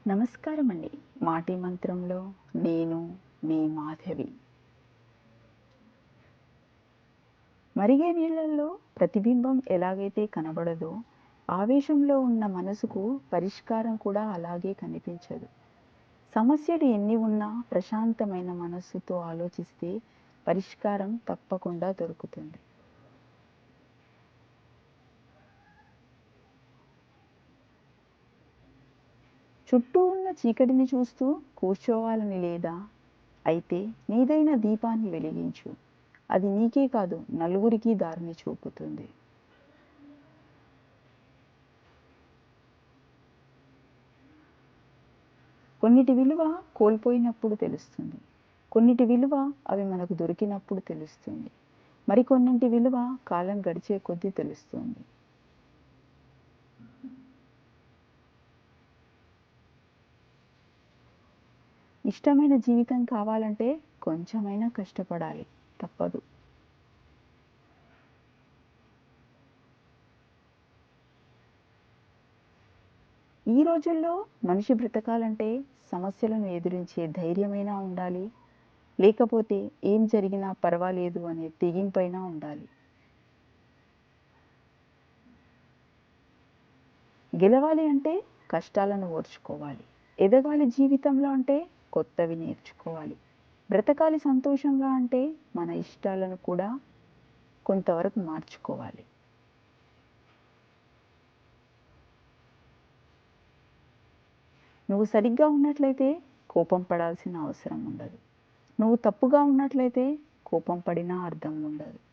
నమస్కారం అండి. మాటి మంత్రంలో నేను మీ మాధవి. మరిగే నీళ్ళల్లో ప్రతిబింబం ఎలాగైతే కనబడదో, ఆవేశంలో ఉన్న మనసుకు పరిష్కారం కూడా అలాగే కనిపించదు. సమస్యలు ఎన్ని ఉన్నా ప్రశాంతమైన మనస్సుతో ఆలోచిస్తే పరిష్కారం తప్పకుండా దొరుకుతుంది. చుట్టూ ఉన్న చీకటిని చూస్తూ కూర్చోవాలని లేదా? అయితే నీదైన దీపాన్ని వెలిగించు. అది నీకే కాదు, నలుగురికి దారిని చూపుతుంది. కొన్నిటి విలువ కోల్పోయినప్పుడు తెలుస్తుంది. కొన్నిటి విలువ అవి మనకు దొరికినప్పుడు తెలుస్తుంది. మరికొన్నింటి విలువ కాలం గడిచే కొద్దీ తెలుస్తుంది. ఇష్టమైన జీవితం కావాలంటే కొంచెమైనా కష్టపడాలి, తప్పదు. ఈ రోజుల్లో మనిషి బ్రతకాలంటే సమస్యలను ఎదిరించే ధైర్యమైనా ఉండాలి, లేకపోతే ఏం జరిగినా పర్వాలేదు అనే తెగింపైనా ఉండాలి. గెలవాలి అంటే కష్టాలను ఓర్చుకోవాలి. ఎదగాలి జీవితంలో అంటే కొత్తవి నేర్చుకోవాలి. బ్రతకాలి సంతోషంగా అంటే మన ఇష్టాలను కూడా కొంతవరకు మార్చుకోవాలి. నువ్వు సరిగ్గా ఉన్నట్లయితే కోపం పడాల్సిన అవసరం ఉండదు. నువ్వు తప్పుగా ఉన్నట్లయితే కోపం పడినా అర్థం ఉండదు.